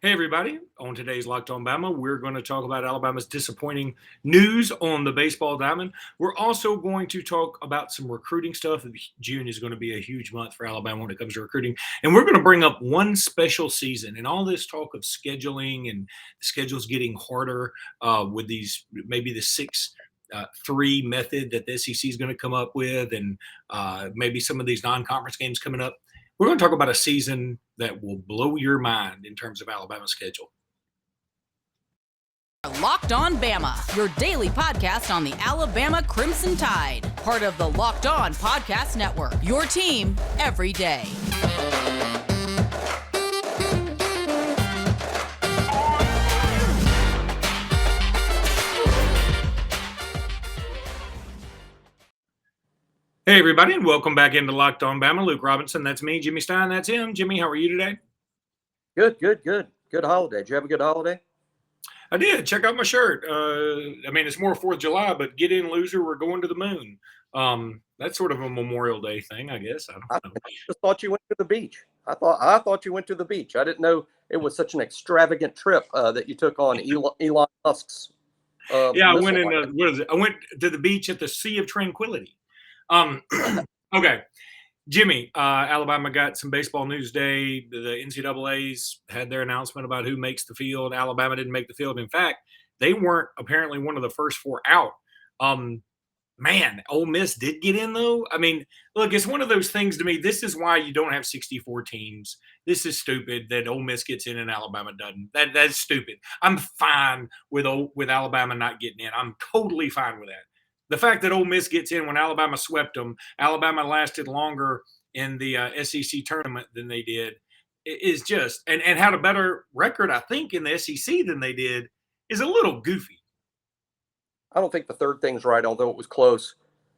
Hey, everybody. On today's Locked On Bama, we're going to talk about Alabama's disappointing news on the baseball diamond. We're also going to talk about some recruiting stuff. June is going to be a huge month for Alabama when it comes to recruiting. And we're going to bring up one special season and all this talk of scheduling and the schedules getting harder with these, maybe the 6-3 method that the SEC is going to come up with, and maybe some of these non-conference games coming up. We're going to talk about a season that will blow your mind in terms of Alabama's schedule. Locked On Bama, your daily podcast on the Alabama Crimson Tide. Part of the Locked On Podcast Network, your team every day. Hey, everybody, and welcome back into Locked On Bama. Luke Robinson, that's me. Jimmy Stein, that's him. Jimmy, how are you today? Good. Good holiday. Did you have a good holiday? I did. Check out my shirt. It's more 4th of July, but get in, loser, we're going to the moon. That's sort of a Memorial Day thing, I guess. I don't know. I just thought you went to the beach. I thought you went to the beach. I didn't know it was such an extravagant trip that you took on Elon Musk's. I went I went to the beach at the Sea of Tranquility. Okay, Jimmy, Alabama got some baseball news day. The NCAAs had their announcement about who makes the field. Alabama didn't make the field. In fact, they weren't apparently one of the first 4 out. Ole Miss did get in, though. I mean, look, it's one of those things to me. This is why you don't have 64 teams. This is stupid that Ole Miss gets in and Alabama doesn't. That's stupid. I'm fine with Alabama not getting in. I'm totally fine with that. The fact that Ole Miss gets in when Alabama swept them, Alabama lasted longer in the SEC tournament than they did, is just and had a better record, I think, in the SEC than they did, is a little goofy. I don't think the third thing's right, although it was close.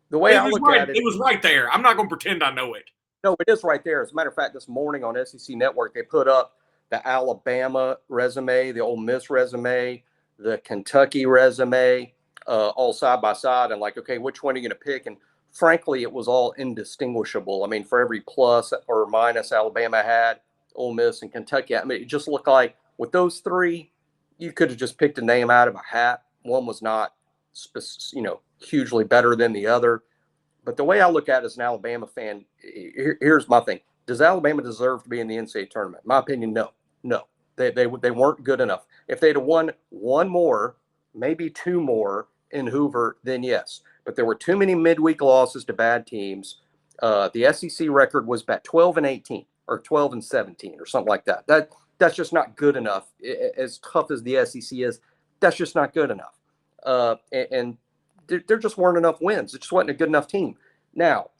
The way I look at it, it was right there. I'm not going to pretend I know it. No, it is right there. As a matter of fact, this morning on SEC Network, they put up the Alabama resume, the Ole Miss resume, the Kentucky resume, all side by side, and like, okay, which one are you going to pick? And frankly, it was all indistinguishable. I mean, for every plus or minus Alabama had, Ole Miss and Kentucky, I mean, it just looked like with those 3, you could have just picked a name out of a hat. One was not, hugely better than the other. But the way I look at it as an Alabama fan, here's my thing. Does Alabama deserve to be in the NCAA tournament? In my opinion, no. They weren't good enough. If they'd have won 1 more, maybe 2 more in Hoover, then yes. But there were too many midweek losses to bad teams. The SEC record was about 12-18 or 12-17 or something like that. That's just not good enough. As tough as the SEC is, that's just not good enough. And there just weren't enough wins. It just wasn't a good enough team. Now,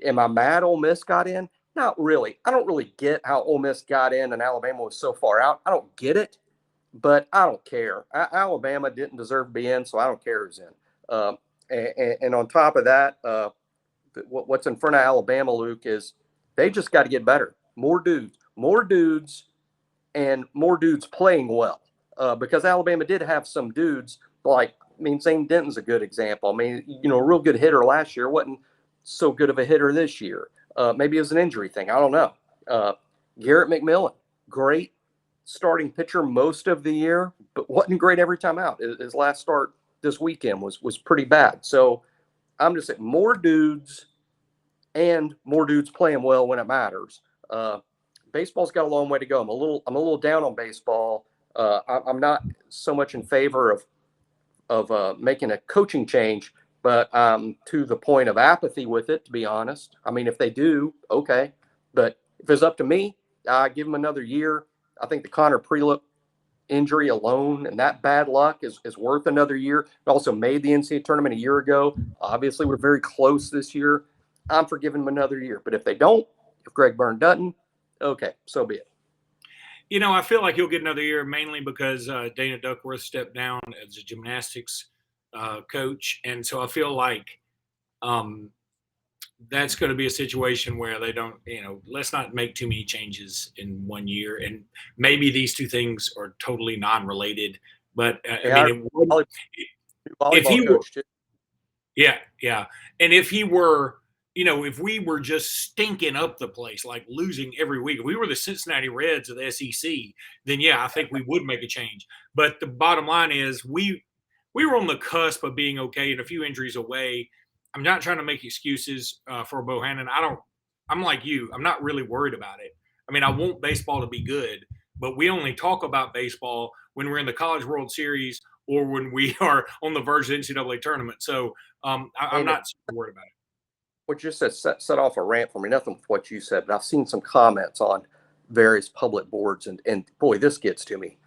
am I mad Ole Miss got in? Not really. I don't really get how Ole Miss got in and Alabama was so far out. I don't get it. But I don't care. Alabama didn't deserve to be in, so I don't care who's in. And on top of that, what's in front of Alabama, Luke, is they just got to get better. More dudes, and more dudes playing well. Because Alabama did have some dudes Zane Denton's a good example. I mean, a real good hitter last year, wasn't so good of a hitter this year. Maybe it was an injury thing. I don't know. Garrett McMillan, great starting pitcher most of the year, but wasn't great every time out. His last start this weekend was pretty bad. So I'm just saying more dudes and more dudes playing well when it matters. Baseball's got a long way to go. I'm a little down on baseball. I'm not so much in favor of making a coaching change, but to the point of apathy with it, to be honest. I mean, if they do, okay. But if it's up to me, I give them another year. I think the Connor Prelup injury alone and that bad luck is worth another year. It also made the NCAA tournament a year ago. Obviously, we're very close this year. I'm for giving them another year. But if they don't, if Greg Byrne doesn't, okay, so be it. I feel like he'll get another year mainly because Dana Duckworth stepped down as a gymnastics coach. And so I feel like that's going to be a situation where they don't, let's not make too many changes in 1 year. And maybe these 2 things are totally non-related. But if he were, and if he were, if we were just stinking up the place, like losing every week, if we were the Cincinnati Reds of the SEC, then yeah, I think we would make a change. But the bottom line is we were on the cusp of being okay and a few injuries away. I'm not trying to make excuses for Bohannon. I'm like you. I'm not really worried about it. I mean, I want baseball to be good, but we only talk about baseball when we're in the College World Series or when we are on the verge of the NCAA tournament. So I'm not super worried about it. What you said set off a rant for me. Nothing with what you said, but I've seen some comments on various public boards, and boy, this gets to me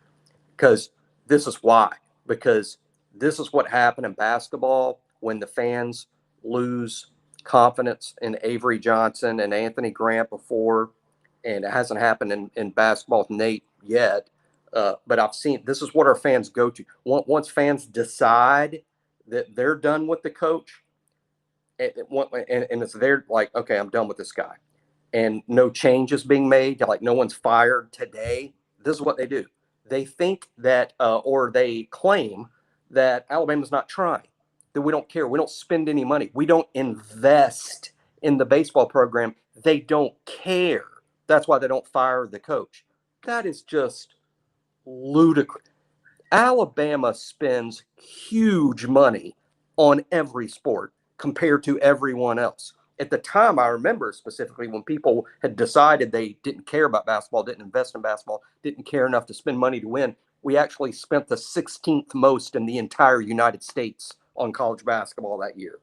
because this is why. Because this is what happened in basketball when the fans lose confidence in Avery Johnson and Anthony Grant before, and it hasn't happened in basketball with Nate yet. But I've seen this is what our fans go to. Once fans decide that they're done with the coach, and it's they're like, okay, I'm done with this guy, and no change is being made, like no one's fired today. This is what they do. They think that, or they claim that Alabama's not trying, that we don't care. We don't spend any money. We don't invest in the baseball program. They don't care. That's why they don't fire the coach. That is just ludicrous. Alabama spends huge money on every sport compared to everyone else. At the time, I remember specifically when people had decided they didn't care about basketball, didn't invest in basketball, didn't care enough to spend money to win, we actually spent the 16th most in the entire United States on college basketball that year.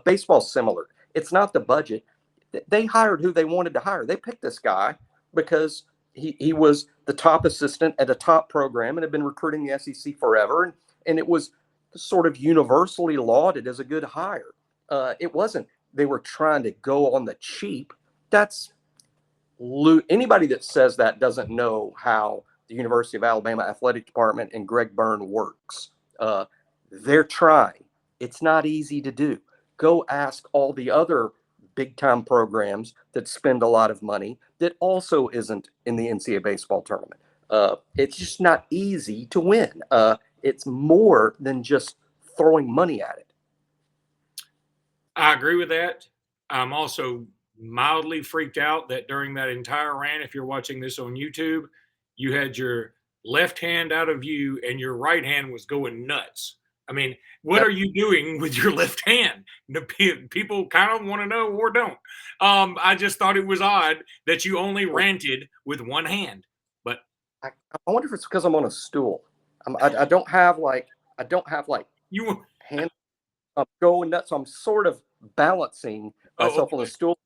Baseball's similar. It's not the budget. They hired who they wanted to hire. They picked this guy because he was the top assistant at a top program and had been recruiting the SEC forever. And it was sort of universally lauded as a good hire. It wasn't they were trying to go on the cheap. That's anybody that says that doesn't know how the University of Alabama athletic department and Greg Byrne works. They're trying. It's not easy to do. Go ask all the other big time programs that spend a lot of money that also isn't in the NCAA baseball tournament. It's just not easy to win. It's more than just throwing money at it. I agree with that. I'm also mildly freaked out that during that entire rant, if you're watching this on YouTube, you had your left hand out of view and your right hand was going nuts. I mean, what are you doing with your left hand? People kind of want to know or don't. I just thought it was odd that you only ranted with one hand. But I wonder if it's because I'm on a stool. I don't have you hand. I'm going nuts. So I'm sort of balancing myself on the stool,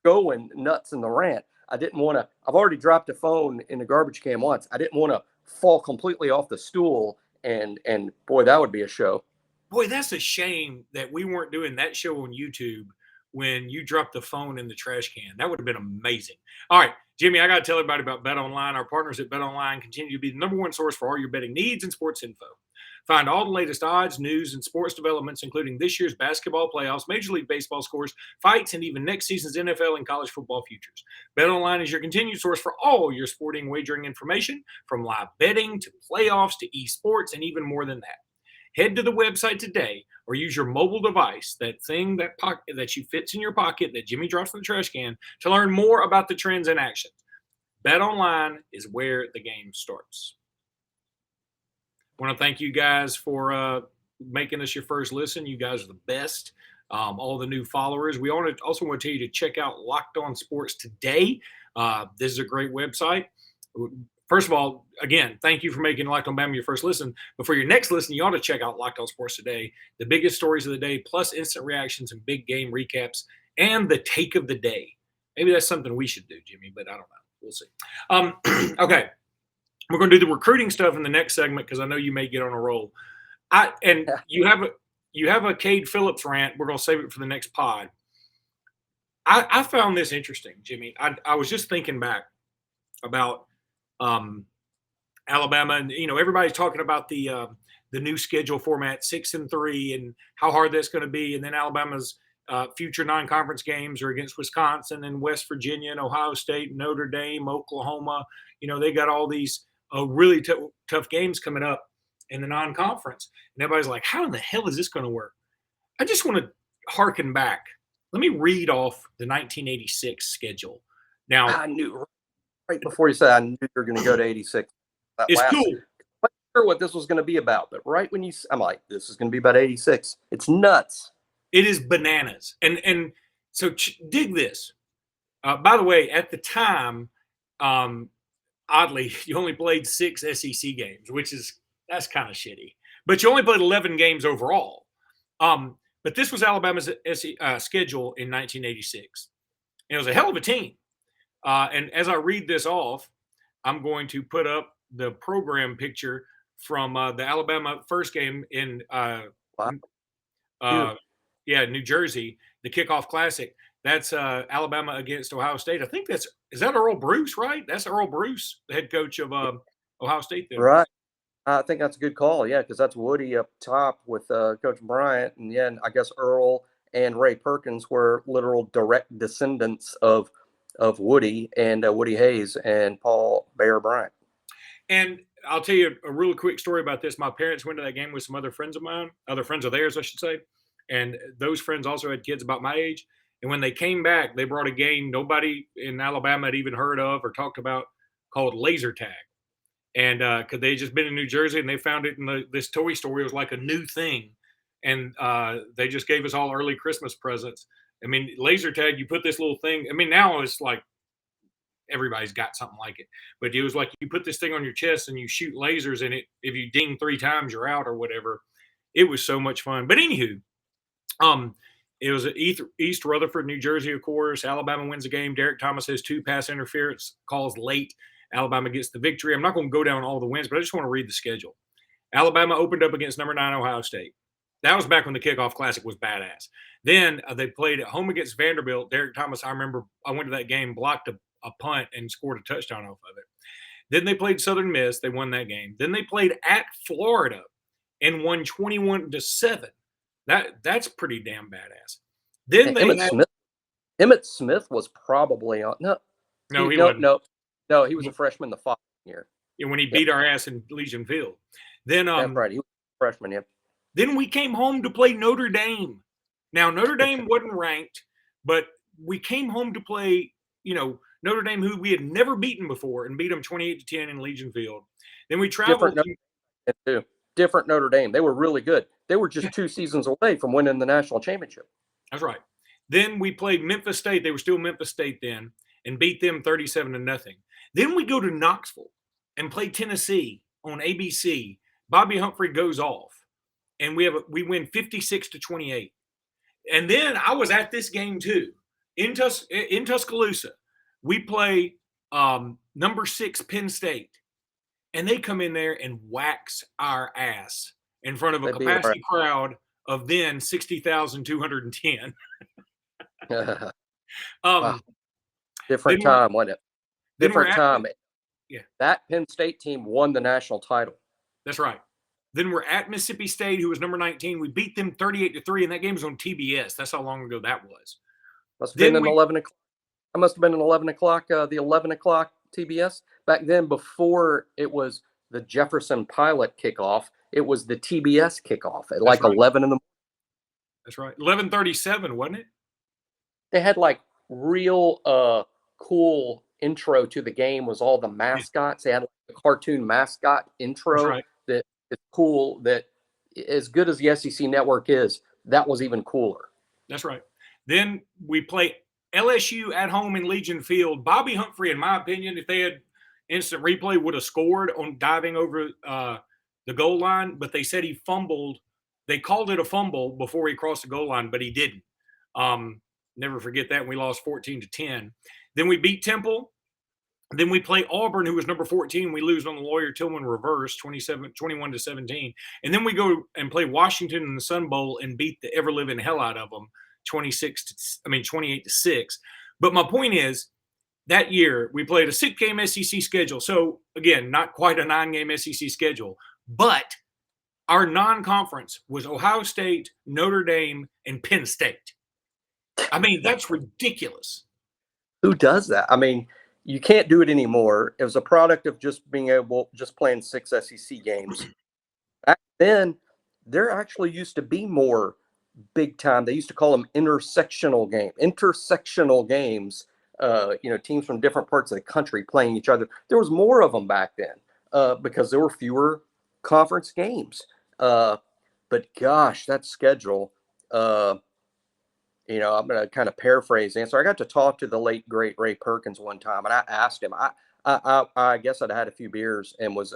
going nuts in the rant. I didn't want to. I've already dropped a phone in the garbage can once. I didn't want to fall completely off the stool. And boy, that would be a show. Boy, that's a shame that we weren't doing that show on YouTube when you dropped the phone in the trash can. That would have been amazing. All right, Jimmy, I got to tell everybody about BetOnline. Our partners at BetOnline continue to be the number one source for all your betting needs and sports info. Find all the latest odds, news, and sports developments, including this year's basketball playoffs, Major League Baseball scores, fights, and even next season's NFL and college football futures. BetOnline is your continued source for all your sporting wagering information, from live betting to playoffs to esports and even more than that. Head to the website today or use your mobile device, that thing that you fits in your pocket that Jimmy drops in the trash can, to learn more about the trends in action. BetOnline is where the game starts. I want to thank you guys for making us your first listen. You guys are the best. All the new followers. We also want to tell you to check out Locked On Sports today. This is a great website. First of all, again, thank you for making Locked On Bama your first listen. But for your next listen, you ought to check out Locked On Sports today. The biggest stories of the day, plus instant reactions and big game recaps, and the take of the day. Maybe that's something we should do, Jimmy, but I don't know. We'll see. Okay. We're going to do the recruiting stuff in the next segment because I know you may get on a roll. You have a Cade Phillips rant. We're going to save it for the next pod. I found this interesting, Jimmy. I was just thinking back about Alabama, and everybody's talking about the new schedule format, 6-3, and how hard that's going to be. And then Alabama's future non-conference games are against Wisconsin and West Virginia and Ohio State, and Notre Dame, Oklahoma. They got all these really tough games coming up in the non-conference. And everybody's like, how in the hell is this going to work? I just want to harken back let me read off the 1986 schedule. Now, I knew right before you said I knew you were going to go to 86. That it's last, cool. I'm not sure what this was going to be about, but right when I'm like, this is going to be about 86. It's nuts. It is bananas. And so dig this. By the way, at the time, oddly, you only played 6 SEC games, that's kind of shitty. But you only played 11 games overall. But this was Alabama's schedule in 1986. And it was a hell of a team. And as I read this off, I'm going to put up the program picture from the Alabama first game in New Jersey, the kickoff classic. That's Alabama against Ohio State. I think is that Earl Bruce, right? That's Earl Bruce, the head coach of Ohio State there. Right. I think that's a good call. Yeah, because that's Woody up top with Coach Bryant. And yeah, I guess Earl and Ray Perkins were literal direct descendants of Woody and Woody Hayes and Paul Bear Bryant. And I'll tell you a really quick story about this. My parents went to that game with some other friends of mine, other friends of theirs, I should say. And those friends also had kids about my age. And when they came back, they brought a game nobody in Alabama had even heard of or talked about called laser tag. And because they had just been in New Jersey and they found it in this Toy Store. It was like a new thing. And they just gave us all early Christmas presents. I mean, laser tag, you put this little thing. I mean, now it's like everybody's got something like it. But it was like you put this thing on your chest and you shoot lasers in it. If you ding 3 times, you're out or whatever. It was so much fun. But anywho, it was at East Rutherford, New Jersey, of course. Alabama wins the game. Derek Thomas has 2 pass interference calls late. Alabama gets the victory. I'm not going to go down all the wins, but I just want to read the schedule. Alabama opened up against number 9 Ohio State. That was back when the kickoff classic was badass. Then they played at home against Vanderbilt. Derek Thomas, I remember I went to that game, blocked a punt and scored a touchdown off of it. Then they played Southern Miss. They won that game. Then they played at Florida and won 21-7. That's pretty damn badass. Then Emmitt Smith was probably on. He was a freshman the following year. Yeah, when he beat our ass in Legion Field. Then that's right, he was a freshman. Yeah. Then we came home to play Notre Dame. Now Notre Dame wasn't ranked, but we came home to play, Notre Dame, who we had never beaten before, and beat them 28-10 in Legion Field. Then we traveled. Different Notre Dame. They were really good. They were just 2 seasons away from winning the national championship. That's right. Then we played Memphis State. They were still Memphis State then, and beat them 37-0. Then we go to Knoxville and play Tennessee on ABC. Bobby Humphrey goes off, and we win 56-28. And then I was at this game too in Tuscaloosa. We play number 6 Penn State, and they come in there and wax our ass in front of a capacity crowd of then 60,210. Different time, wasn't it? Different time. Yeah. That Penn State team won the national title. That's right. Then we're at Mississippi State, who was number 19. We beat them 38-3, and that game was on TBS. That's how long ago that was. Must have been 11 o'clock. I must have been an 11 o'clock, the 11 o'clock TBS. Back then, before it was the Jefferson Pilot kickoff, it was the TBS kickoff at 11 in the morning. That's right. 11:37, wasn't it? They had real cool intro to the game was all the mascots. They had a cartoon mascot intro that is cool, that as good as the SEC network is, that was even cooler. That's right. Then we play LSU at home in Legion Field. Bobby Humphrey, in my opinion, if they had instant replay, would have scored on diving over the goal line, but they said he fumbled. They called it a fumble before he crossed the goal line, but he didn't. Never forget that. We lost 14-10. Then we beat Temple. Then we play Auburn, who was number 14. We lose on the Lawyer Tillman reverse, 21-17. And then we go and play Washington in the Sun Bowl and beat the ever-living hell out of them, 28-6. But my point is, that year we played a 6-game SEC schedule. So again, not quite a 9-game SEC schedule, but our non-conference was Ohio State, Notre Dame, and Penn State. I mean, that's ridiculous. Who does that? I mean, you can't do it anymore. It was a product of just playing 6 SEC games. Back then, there actually used to be more big time. They used to call them intersectional games. Teams from different parts of the country playing each other. There was more of them back then because there were fewer conference games. But gosh, that schedule. I'm going to kind of paraphrase the answer. I got to talk to the late great Ray Perkins one time, and I asked him. I guess I'd had a few beers and was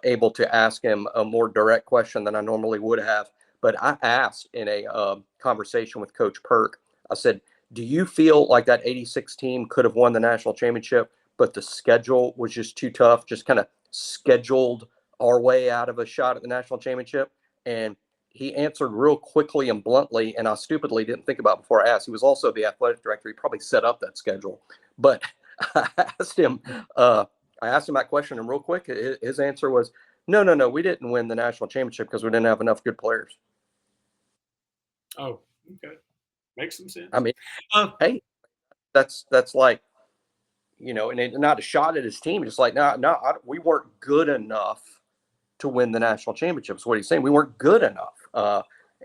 able to ask him a more direct question than I normally would have. But I asked in a conversation with Coach Perk. I said, "Do you feel like that '86 team could have won the national championship, but the schedule was just too tough? Just kind of scheduled our way out of a shot at the national championship?" And he answered real quickly and bluntly, and I stupidly didn't think about it before I asked. He was also the athletic director. He probably set up that schedule. But I asked him that question, and real quick, his answer was, no, we didn't win the national championship because we didn't have enough good players. Oh, okay. Makes some sense. I mean, hey, that's like, and not a shot at his team. Just like, no, we weren't good enough to win the national championships. What he's saying, we weren't good enough.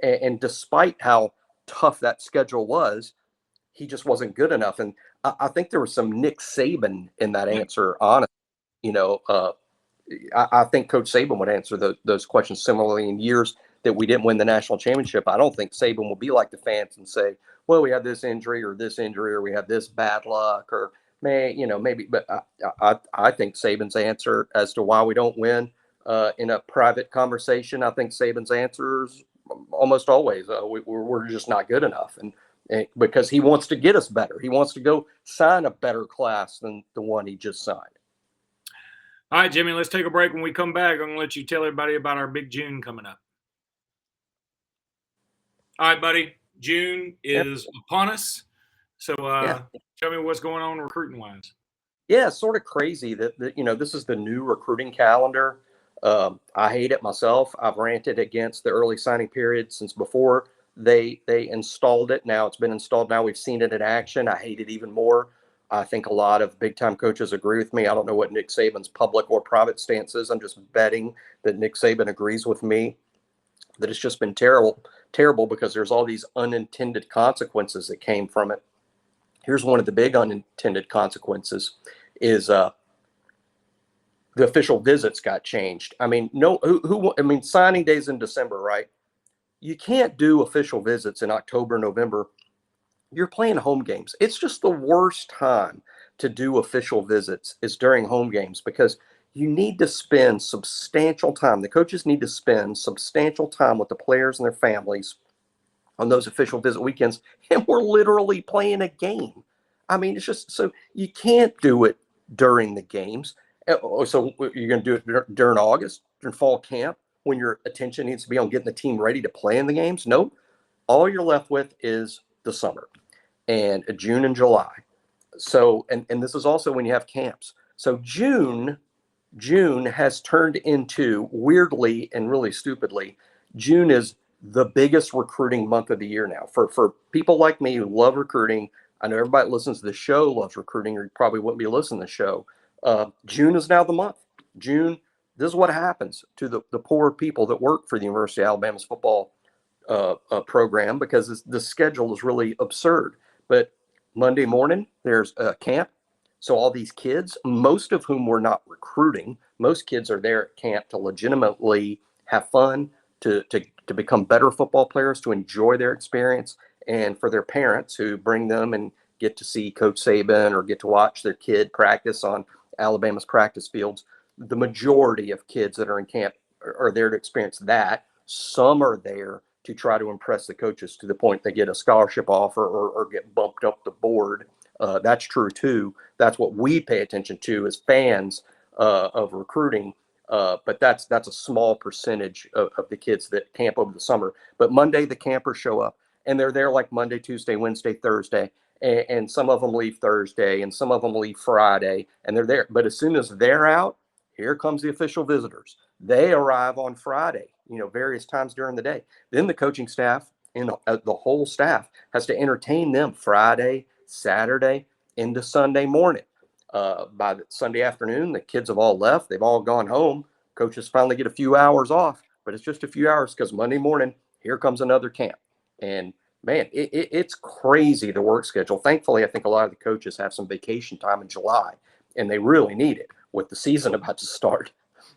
And despite how tough that schedule was, he just wasn't good enough. And I think there was some Nick Saban in that answer. Honestly, I think Coach Saban would answer those questions similarly. In years that we didn't win the national championship, I don't think Saban will be like the fans and say, "Well, we had this injury, or we had this bad luck, or maybe." But I think Saban's answer as to why we don't win. In a private conversation, I think Saban's answer is almost always we're just not good enough, and because he wants to get us better. He wants to go sign a better class than the one he just signed. All right, Jimmy, let's take a break. When we come back, I'm going to let you tell everybody about our big June coming up. All right, buddy. June is upon us. So tell me what's going on recruiting-wise. Yeah, it's sort of crazy that this is the new recruiting calendar. I hate it myself. I've ranted against the early signing period since before they installed it. Now it's been installed. Now we've seen it in action. I hate it even more. I think a lot of big-time coaches agree with me. I don't know what Nick Saban's public or private stance is. I'm just betting that Nick Saban agrees with me that it's just been terrible because there's all these unintended consequences that came from it. Here's one of the big unintended consequences is the official visits got changed. I mean, signing days in December, right? You can't do official visits in October, November. You're playing home games. It's just the worst time to do official visits is during home games because you need to spend substantial time. The coaches need to spend substantial time with the players and their families on those official visit weekends, and we're literally playing a game. I mean, it's just so you can't do it during the games. So you're going to do it during August, during fall camp, when your attention needs to be on getting the team ready to play in the games? Nope. All you're left with is the summer and June and July. So, and this is also when you have camps. So June has turned into, weirdly and really stupidly, June is the biggest recruiting month of the year now. For people like me who love recruiting, I know everybody that listens to the show loves recruiting, or you probably wouldn't be listening to the show. June is now the month. June, this is what happens to the poor people that work for the University of Alabama's football program, because the schedule is really absurd. But Monday morning, there's a camp. So all these kids, most of whom we're not recruiting, most kids are there at camp to legitimately have fun, to become better football players, to enjoy their experience, and for their parents who bring them and get to see Coach Saban or get to watch their kid practice on Alabama's practice fields. The majority of kids that are in camp are there to experience that. Some are there to try to impress the coaches to the point they get a scholarship offer or get bumped up the board. That's true too. That's what we pay attention to as fans of recruiting. But that's a small percentage of the kids that camp over the summer. But Monday, the campers show up, and they're there like Monday, Tuesday, Wednesday, Thursday. And some of them leave Thursday, and some of them leave Friday, and they're there. But as soon as they're out, here comes the official visitors. They arrive on Friday, various times during the day. Then the coaching staff and the whole staff has to entertain them Friday, Saturday, into Sunday morning. By the Sunday afternoon, the kids have all left. They've all gone home. Coaches finally get a few hours off, but it's just a few hours because Monday morning here comes another camp. And man, it's crazy, the work schedule. Thankfully, I think a lot of the coaches have some vacation time in July, and they really need it with the season about to start,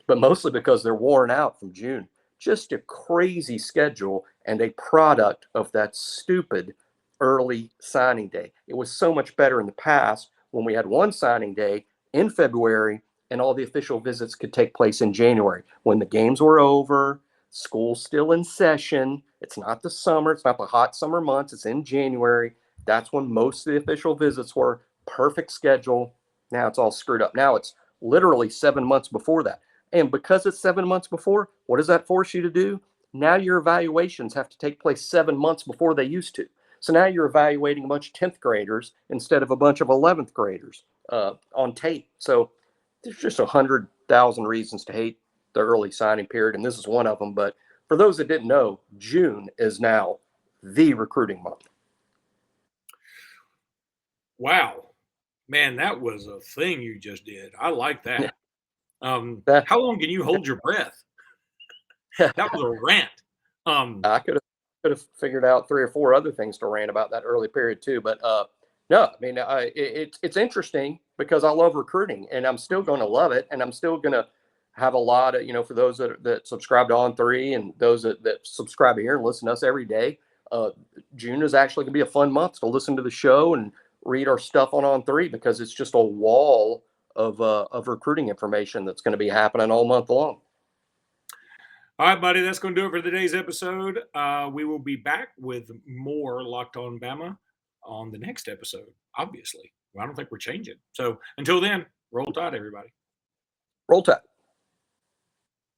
but mostly because they're worn out from June. Just a crazy schedule and a product of that stupid early signing day. It was so much better in the past when we had one signing day in February and all the official visits could take place in January when the games were over, school's still in session. It's not the summer, it's not the hot summer months, it's in January. That's when most of the official visits were. Perfect schedule. Now it's all screwed up. Now it's literally 7 months before that. And because it's 7 months before, what does that force you to do? Now your evaluations have to take place 7 months before they used to. So now you're evaluating a bunch of 10th graders instead of a bunch of 11th graders on tape. So there's just 100,000 reasons to hate the early signing period, and this is one of them. But for those that didn't know, June is now the recruiting month. Wow, man, that was a thing you just did. I like that. How long can you hold your breath? That was a rant. I could have figured out 3 or 4 other things to rant about that early period too. But no, I mean, it's interesting because I love recruiting and I'm still going to love it. And I'm still going to have a lot of, for those that subscribe to On3 and those that subscribe here and listen to us every day, June is actually going to be a fun month to listen to the show and read our stuff on On3 because it's just a wall of recruiting information that's going to be happening all month long. All right, buddy, that's going to do it for today's episode. We will be back with more Locked On Bama on the next episode, obviously. Well, I don't think we're changing. So until then, roll tide, everybody. Roll tide.